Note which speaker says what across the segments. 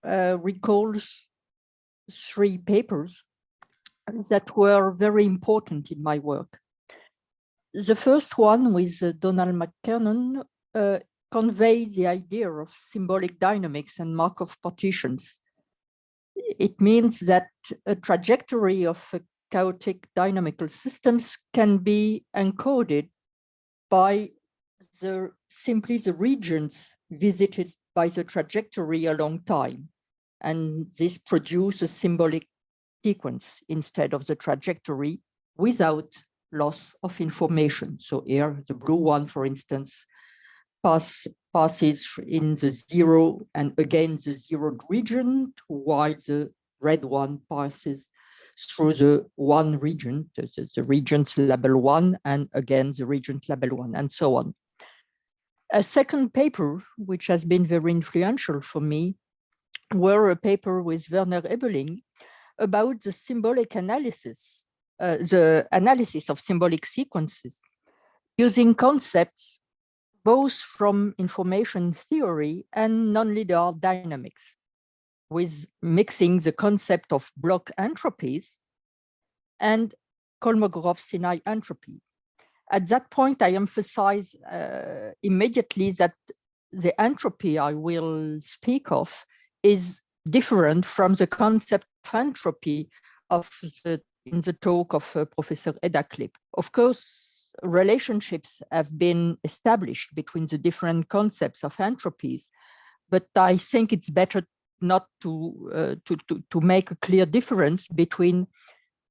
Speaker 1: recalls three papers that were very important in my work. The first one with Donald McKernan conveys the idea of symbolic dynamics and Markov partitions. It means that a trajectory of a chaotic dynamical systems can be encoded by simply the regions visited by the trajectory along time. And this produces a symbolic sequence instead of the trajectory without loss of information. So here, the blue one, for instance, passes in the zero and again the zeroed region, while the red one passes through the one region, the regions label one, and again the regions label one, and so on. A second paper, which has been very influential for me, were a paper with Werner Ebeling about the symbolic analysis, the analysis of symbolic sequences using concepts both from information theory and nonlinear dynamics, with mixing the concept of block entropies and Kolmogorov-Sinai entropy. At that point, I emphasize immediately that the entropy I will speak of is different from the concept of entropy in the talk of Professor Eda Klipp. Of course, relationships have been established between the different concepts of entropies, but I think it's better not to make a clear difference between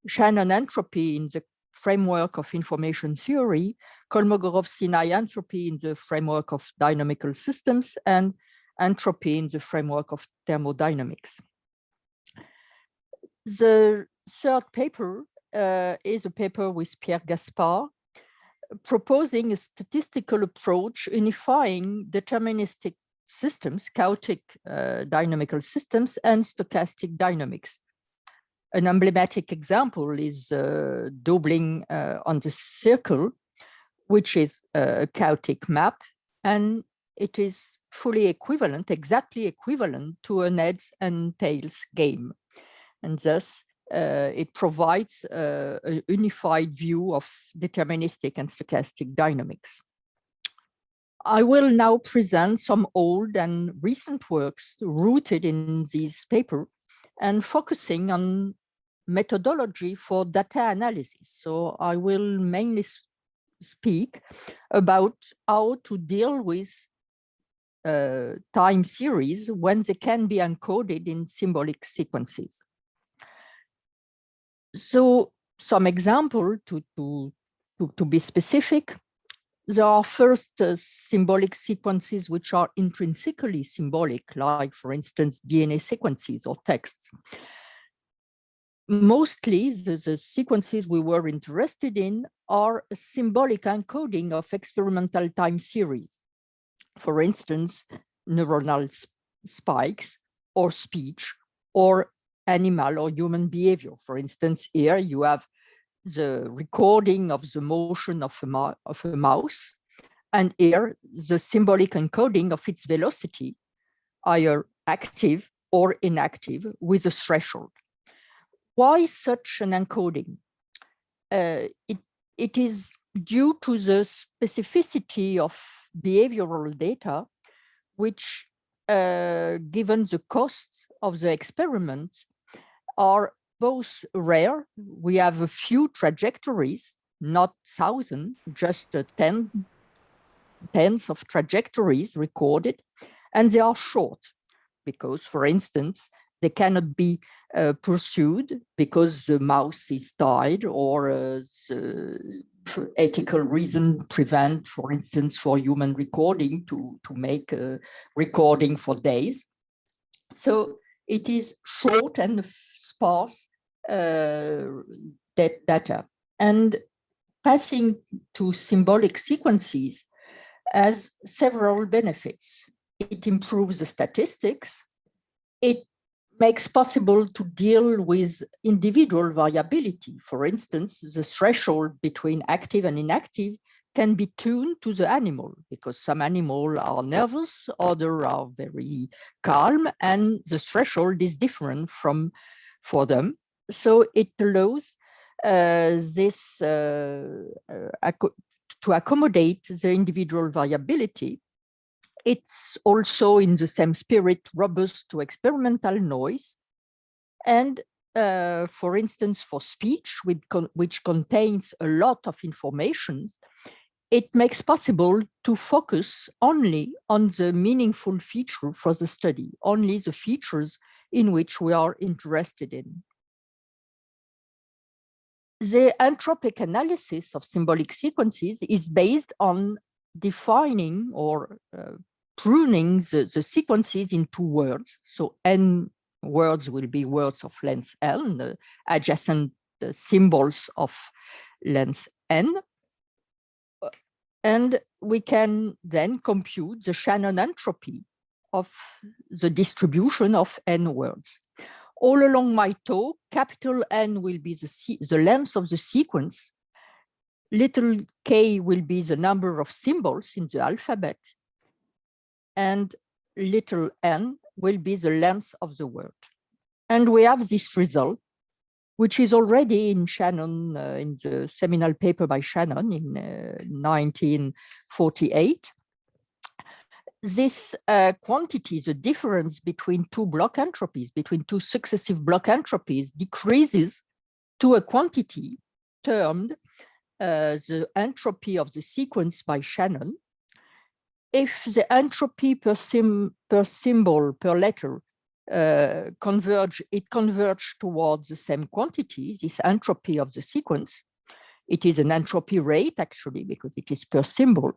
Speaker 1: Shannon entropy in the framework of information theory, Kolmogorov-Sinai entropy in the framework of dynamical systems, and entropy in the framework of thermodynamics. The third paper is a paper with Pierre Gaspard, proposing a statistical approach unifying deterministic systems, chaotic dynamical systems, and stochastic dynamics. An emblematic example is doubling on the circle, which is a chaotic map, and it is fully equivalent, exactly equivalent to an heads and tails game. And thus, it provides a unified view of deterministic and stochastic dynamics. I will now present some old and recent works rooted in this paper and focusing on methodology for data analysis. So I will mainly speak about how to deal with time series when they can be encoded in symbolic sequences. So some example to be specific, there are first symbolic sequences which are intrinsically symbolic, like for instance, DNA sequences or texts. Mostly the sequences we were interested in are a symbolic encoding of experimental time series. For instance, neuronal spikes or speech or animal or human behavior. For instance, here you have the recording of the motion of a mouse, and here the symbolic encoding of its velocity, either active or inactive, with a threshold. Why such an encoding? It is due to the specificity of behavioral data, which, given the costs of the experiment, are both rare. We have a few trajectories, not thousands, just tens of trajectories recorded, and they are short because, for instance, they cannot be pursued because the mouse is tied, or the ethical reason prevent, for instance, for human recording to make a recording for days. So it is short and sparse data. And passing to symbolic sequences has several benefits. It improves the statistics. It makes possible to deal with individual variability. For instance, the threshold between active and inactive can be tuned to the animal, because some animals are nervous, others are very calm, and the threshold is different for them. So it allows this to accommodate the individual variability. It's also, in the same spirit, robust to experimental noise. And for instance, for speech, which contains a lot of information, it makes possible to focus only on the meaningful feature for the study, only the features in which we are interested in. The anthropic analysis of symbolic sequences is based on defining or pruning the sequences into words. So N words will be words of length L, and the adjacent symbols of length N. And we can then compute the Shannon entropy of the distribution of N words. All along my talk, capital N will be the length of the sequence. Little k will be the number of symbols in the alphabet. And little n will be the length of the word. And we have this result, which is already in Shannon, in the seminal paper by Shannon in 1948. This quantity, the difference between two block entropies, between two successive block entropies, decreases to a quantity termed the entropy of the sequence by Shannon. If the entropy per symbol, per letter, it converges towards the same quantity, this entropy of the sequence. It is an entropy rate, actually, because it is per symbol.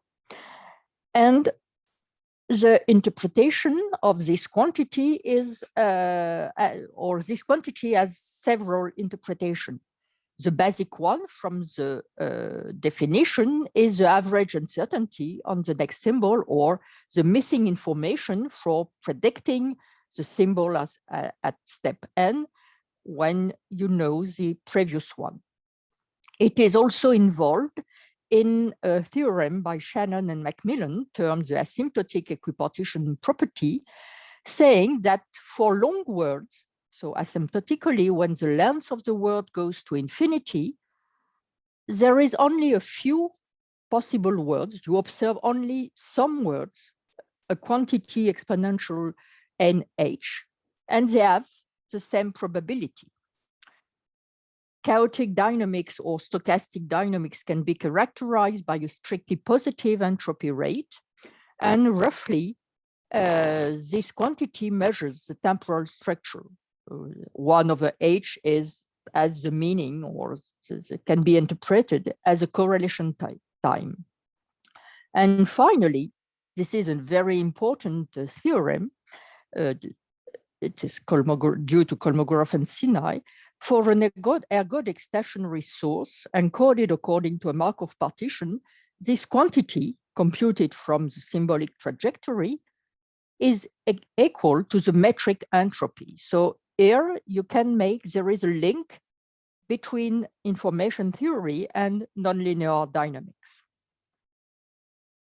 Speaker 1: And the interpretation of this quantity is, or this quantity has several interpretations. The basic one from the definition is the average uncertainty on the next symbol, or the missing information for predicting the symbol as, at step n when you know the previous one. It is also involved in a theorem by Shannon and Macmillan termed the asymptotic equipartition property, saying that for long words, so asymptotically, when the length of the word goes to infinity, there is only a few possible words. You observe only some words, a quantity exponential nh, and they have the same probability. Chaotic dynamics or stochastic dynamics can be characterized by a strictly positive entropy rate, and roughly this quantity measures the temporal structure. 1 over h is as the meaning, or can be interpreted as a correlation time. And finally, this is a very important theorem. It is due to Kolmogorov and Sinai. For an ergodic stationary source encoded according to a Markov partition, this quantity computed from the symbolic trajectory is equal to the metric entropy. So here you can make, there is a link between information theory and nonlinear dynamics.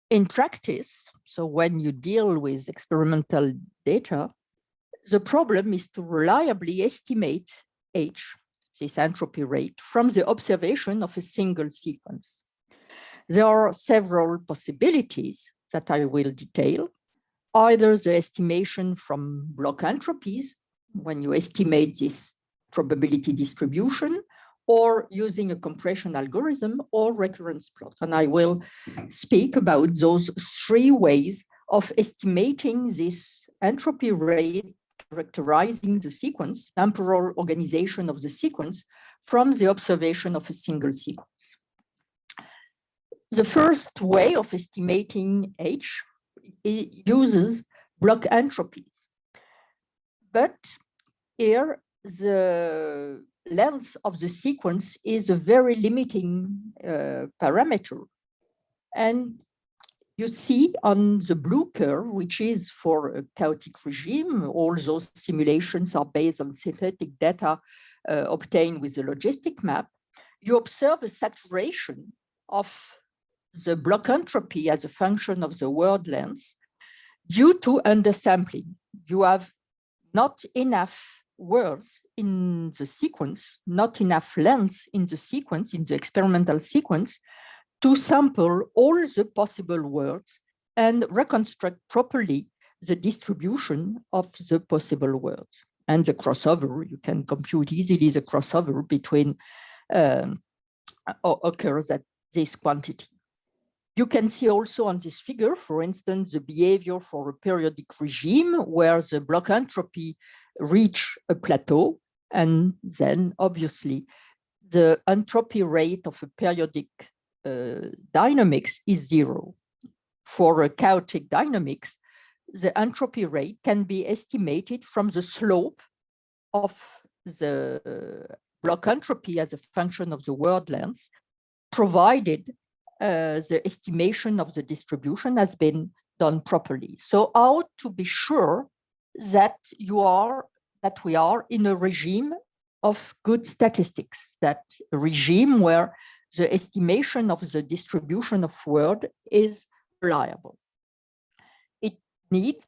Speaker 1: In practice, so when you deal with experimental data, the problem is to reliably estimate h, this entropy rate, from the observation of a single sequence. There are several possibilities that I will detail. Either the estimation from block entropies, when you estimate this probability distribution, or using a compression algorithm or recurrence plot. And I will speak about those three ways of estimating this entropy rate characterizing the sequence, temporal organization of the sequence from the observation of a single sequence. The first way of estimating h uses block entropies. But here, the length of the sequence is a very limiting parameter. And you see on the blue curve, which is for a chaotic regime, all those simulations are based on synthetic data obtained with the logistic map. You observe a saturation of the block entropy as a function of the word length due to undersampling. You have not enough words in the sequence, not enough length in the sequence, in the experimental sequence, to sample all the possible words and reconstruct properly the distribution of the possible words. And the crossover, you can compute easily the crossover between occurs at this quantity. You can see also on this figure, for instance, the behavior for a periodic regime where the block entropy reach a plateau, and then obviously the entropy rate of a periodic dynamics is 0. For a chaotic dynamics, the entropy rate can be estimated from the slope of the block entropy as a function of the word length, provided the estimation of the distribution has been done properly. So how to be sure that we are in a regime of good statistics, that a regime where the estimation of the distribution of word is reliable. It needs,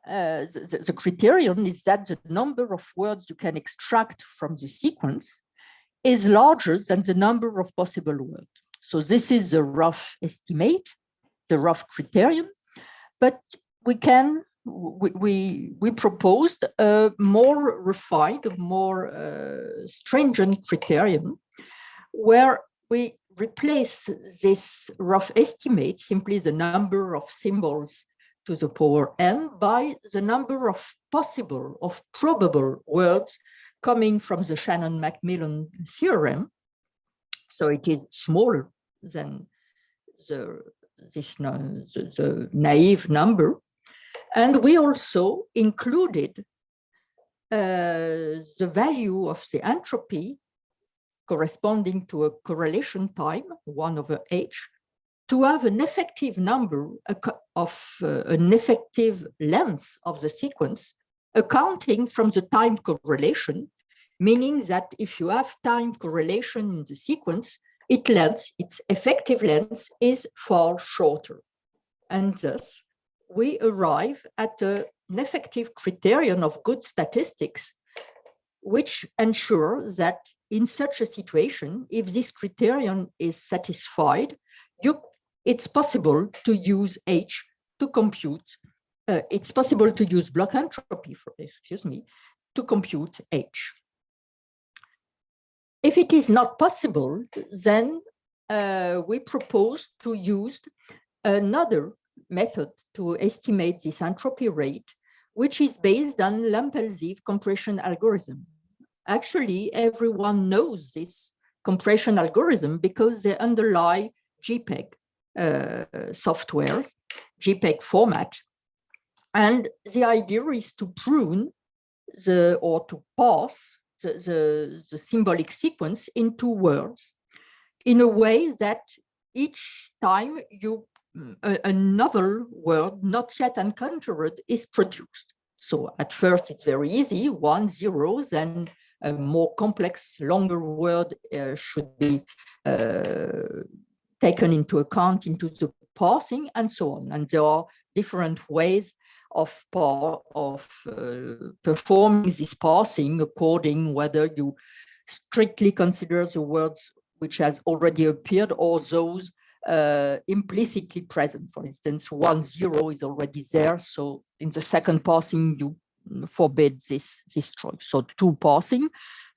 Speaker 1: the criterion is that the number of words you can extract from the sequence is larger than the number of possible words. So this is the rough estimate, the rough criterion, but we proposed a more refined, more stringent criterion where we replace this rough estimate, simply the number of symbols to the power n, by the number of possible, of probable words coming from the Shannon-Macmillan theorem. So it is smaller than the naive number. And we also included the value of the entropy corresponding to a correlation time, 1/h, to have an effective number of an effective length of the sequence, accounting from the time correlation, meaning that if you have time correlation in the sequence, its effective length is far shorter. And thus, we arrive at an effective criterion of good statistics, which ensure that in such a situation, if this criterion is satisfied, it's possible to use H to compute, it's possible to use block entropy, to compute H. If it is not possible, then we propose to use another method to estimate this entropy rate, which is based on Lampel-Ziv compression algorithm. Actually, everyone knows this compression algorithm because they underlie JPEG software, JPEG format. And the idea is to prune or to parse the symbolic sequence into words in a way that each time a novel word not yet encountered is produced. So at first it's very easy, 1, 0, then a more complex, longer word should be taken into account into the parsing and so on. And there are different ways of performing this parsing according whether you strictly consider the words which has already appeared or those implicitly present. For instance, 1, 0 is already there. So in the second parsing, you forbid this choice. So 2 parsing,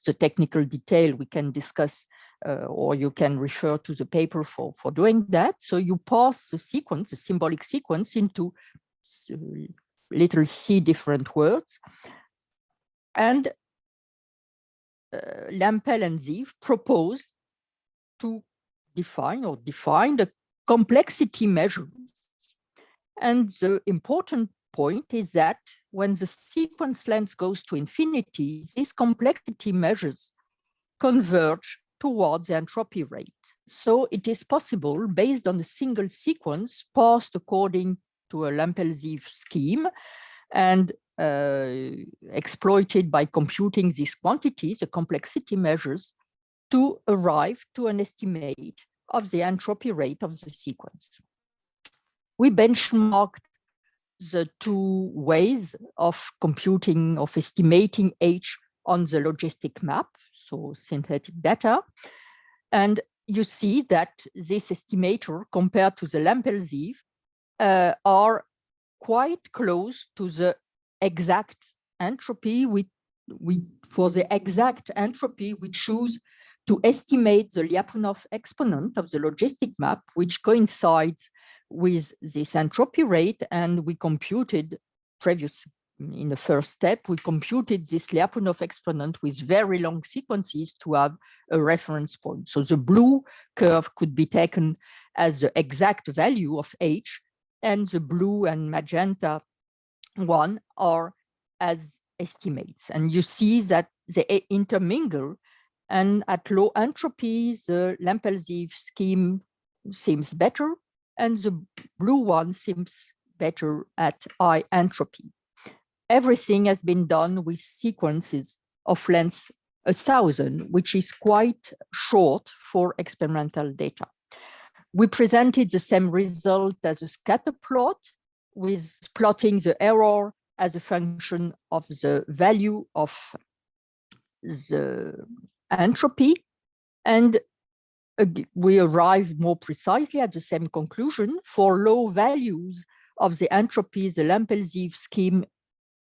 Speaker 1: the technical detail we can discuss, or you can refer to the paper for doing that. So you parse the sequence, the symbolic sequence, into little c different words. And Lampel and Ziv proposed to define the complexity measure. And the important point is that when the sequence length goes to infinity, these complexity measures converge towards the entropy rate. So it is possible, based on a single sequence parsed according to a Lampel-Ziv scheme and exploited by computing these quantities, the complexity measures, to arrive to an estimate of the entropy rate of the sequence. We benchmarked the two ways of computing, of estimating H on the logistic map, so synthetic data. And you see that this estimator compared to the Lampelsieve are quite close to the exact entropy. For the exact entropy, we choose to estimate the Lyapunov exponent of the logistic map, which coincides with this entropy rate, and we computed in the first step, we computed this Lyapunov exponent with very long sequences to have a reference point. So the blue curve could be taken as the exact value of H, and the blue and magenta one are as estimates. And you see that they intermingle, and at low entropy, the Lampelsieve scheme seems better, and the blue one seems better at high entropy. Everything has been done with sequences of length 1,000, which is quite short for experimental data. We presented the same result as a scatter plot, with plotting the error as a function of the value of the entropy. And we arrived more precisely at the same conclusion. For low values of the entropy, the Lampelsieve scheme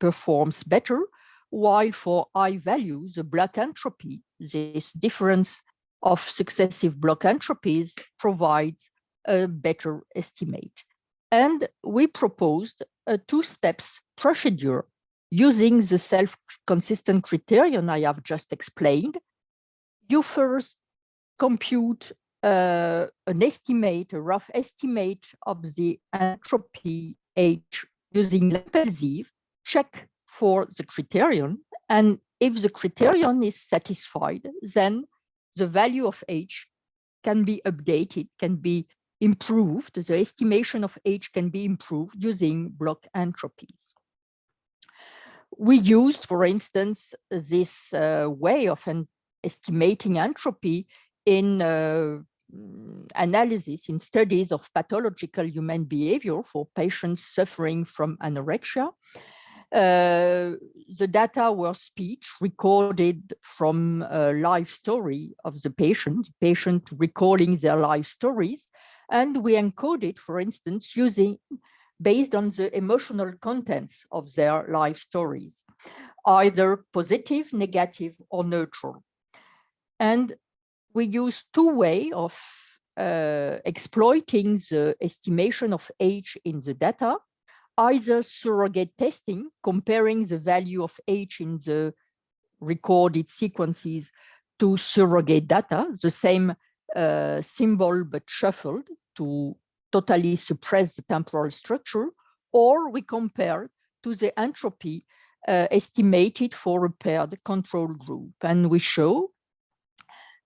Speaker 1: performs better, while for high values, the block entropy, this difference of successive block entropies, provides a better estimate. And we proposed a two-steps procedure using the self-consistent criterion I have just explained. You first compute an estimate, a rough estimate of the entropy H using Lampelsieve, check for the criterion, and if the criterion is satisfied, then the value of H can be updated, can be improved. The estimation of H can be improved using block entropies. We used, for instance, this way of estimating entropy in analysis, in studies of pathological human behavior for patients suffering from anorexia. The data were speech recorded from a life story of the patient recalling their life stories. And we encoded, for instance, based on the emotional contents of their life stories, either positive, negative, or neutral. And we use two ways of exploiting the estimation of H in the data, either surrogate testing, comparing the value of H in the recorded sequences to surrogate data, the same symbol but shuffled to totally suppress the temporal structure, or we compare to the entropy estimated for a paired control group. And we show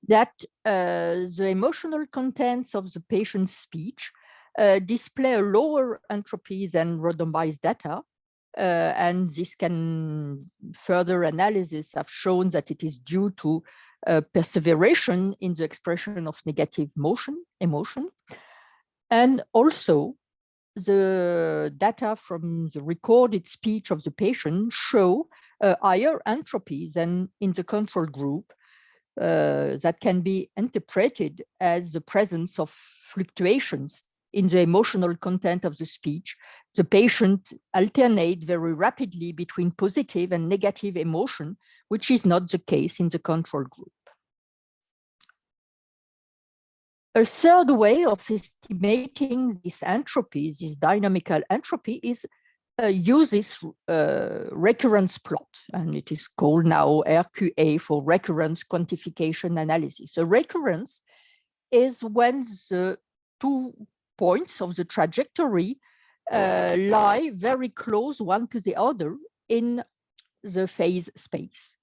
Speaker 1: that the emotional contents of the patient's speech display a lower entropy than randomized data. And this can further analysis have shown that it is due to perseveration in the expression of negative emotion. And also the data from the recorded speech of the patient show higher entropy than in the control group, that can be interpreted as the presence of fluctuations in the emotional content of the speech. The patient alternate very rapidly between positive and negative emotion, which is not the case in the control group. A third way of estimating this entropy, this dynamical entropy, is uses recurrence plot, and it is called now RQA for recurrence quantification analysis. A recurrence is when the 2 points of the trajectory lie very close one to the other in the phase space.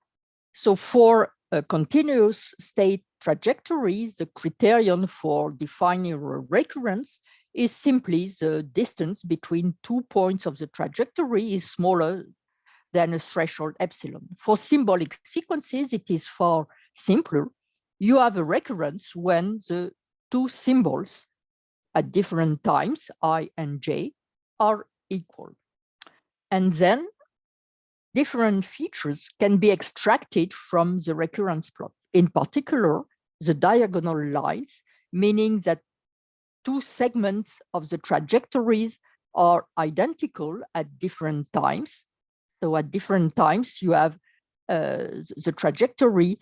Speaker 1: So for a continuous state trajectory, the criterion for defining a recurrence is simply the distance between 2 points of the trajectory is smaller than a threshold epsilon. For symbolic sequences, it is far simpler. You have a recurrence when the two symbols at different times, I and j, are equal. And then different features can be extracted from the recurrence plot. In particular, the diagonal lines, meaning that two segments of the trajectories are identical at different times. So at different times, you have the trajectory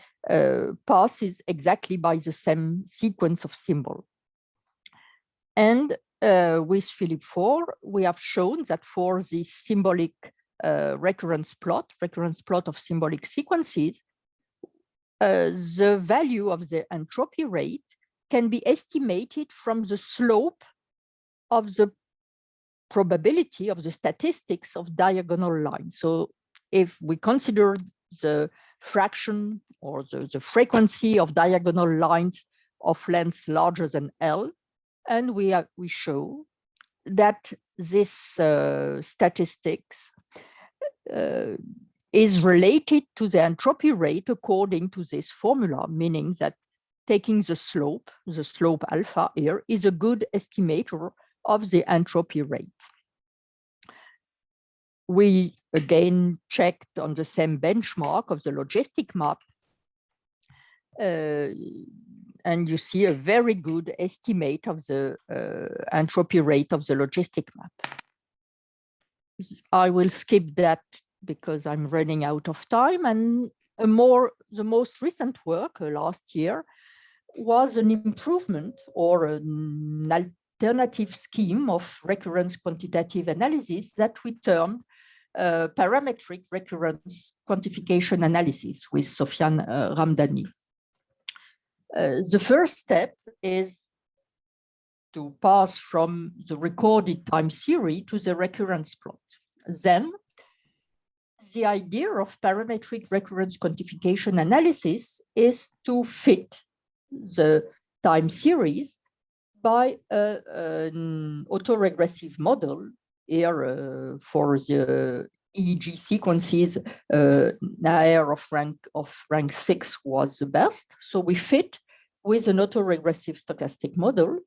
Speaker 1: passes exactly by the same sequence of symbol. And with Philip IV, we have shown that for this symbolic recurrence plot of symbolic sequences, the value of the entropy rate can be estimated from the slope of the probability of the statistics of diagonal lines. So if we consider the fraction or the frequency of diagonal lines of length larger than L, and we show that this statistics is related to the entropy rate according to this formula, meaning that taking the slope alpha here, is a good estimator of the entropy rate. We again checked on the same benchmark of the logistic map, and you see a very good estimate of the entropy rate of the logistic map. I will skip that because I'm running out of time. And the most recent work last year was an improvement or an alternative scheme of recurrence quantitative analysis that we termed parametric recurrence quantification analysis with Sofiane Ramdani. The first step is to pass from the recorded time series to the recurrence plot. Then the idea of parametric recurrence quantification analysis is to fit the time series by an autoregressive model. Here for the EEG sequences, AR of rank 6 was the best. So we fit with an autoregressive stochastic model.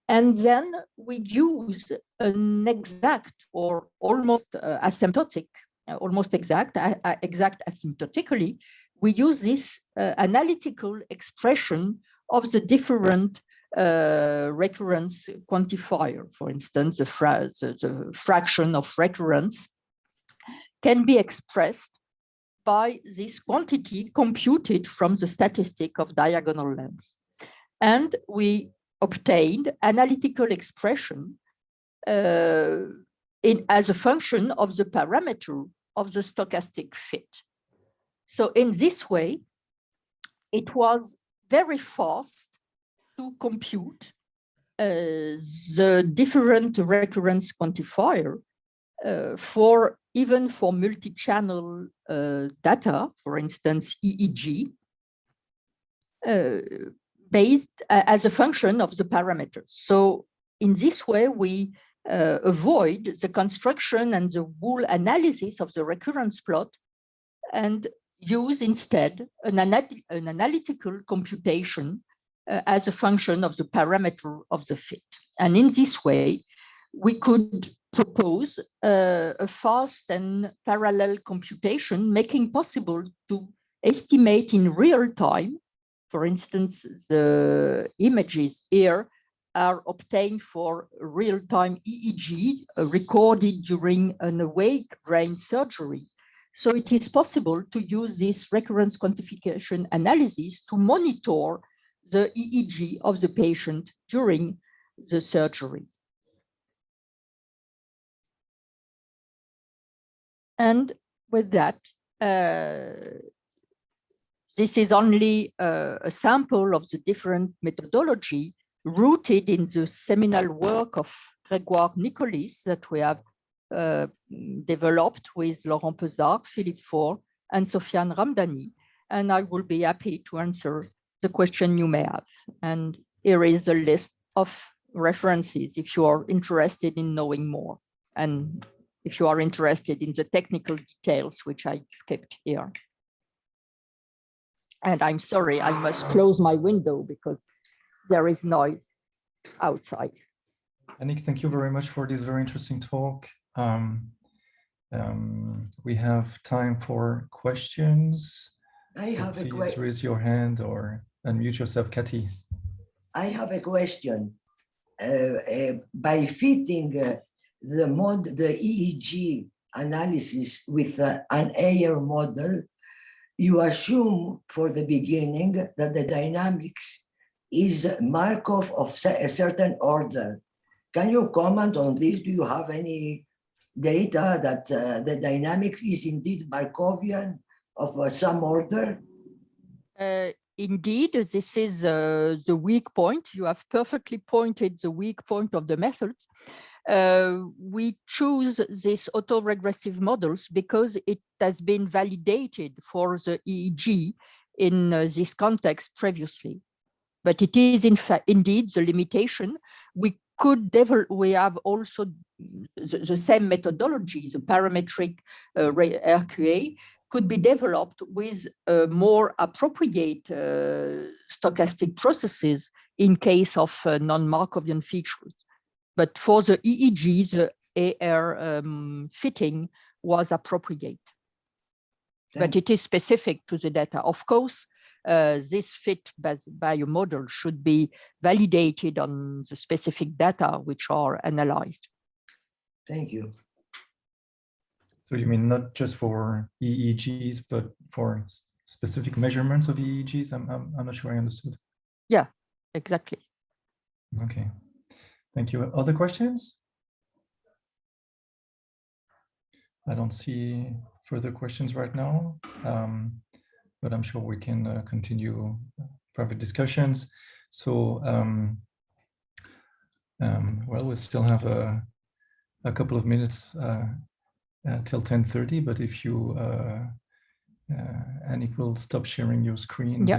Speaker 1: And then we use an exact or almost asymptotic, exact asymptotically, we use this analytical expression of the different recurrence quantifier. For instance, the fraction of recurrence can be expressed by this quantity computed from the statistic of diagonal length. And we obtained analytical expression as a function of the parameter of the stochastic fit. So in this way, it was very fast to compute the different recurrence quantifier even for multi-channel data, for instance, EEG, based as a function of the parameters. So in this way, we avoid the construction and the wool analysis of the recurrence plot and use instead an analytical computation as a function of the parameter of the fit. And in this way, we could propose a fast and parallel computation, making possible to estimate in real time. For instance, the images here are obtained for real-time EEG recorded during an awake brain surgery. So it is possible to use this recurrence quantification analysis to monitor the EEG of the patient during the surgery. And with that, this is only a sample of the different methodology rooted in the seminal work of Grégoire Nicolis that we have developed with Laurent Pesard, Philippe IV, and Sofiane Ramdani. And I will be happy to answer the question you may have. And here is a list of references if you are interested in knowing more, and if you are interested in the technical details, which I skipped here. And I'm sorry, I must close my window because there is noise outside.
Speaker 2: Annick, thank you very much for this very interesting talk. We have time for questions. Please raise your hand or unmute yourself, Kathy.
Speaker 3: I have a question. By fitting the EEG analysis with an AR model, you assume for the beginning that the dynamics is Markov of a certain order. Can you comment on this? Do you have any data that the dynamics is indeed Markovian of some order?
Speaker 1: Indeed, this is the weak point. You have perfectly pointed the weak point of the method. We choose these autoregressive models because it has been validated for the EEG in this context previously. But it is in fact indeed the limitation. We could develop. We have also the same methodology, the parametric RQA, could be developed with more appropriate stochastic processes in case of non-Markovian features. But for the EEG, the AR fitting was appropriate. But it is specific to the data. Of course, this fit by a model should be validated on the specific data which are analyzed.
Speaker 3: Thank you.
Speaker 2: So you mean not just for EEGs, but for specific measurements of EEGs? I'm not sure I understood.
Speaker 1: Yeah, exactly.
Speaker 2: Okay, thank you. Other questions? I don't see further questions right now, but I'm sure we can continue private discussions. So, well, we still have a couple of minutes till 10:30, but if you, Annick will stop sharing your screen.
Speaker 1: Yeah.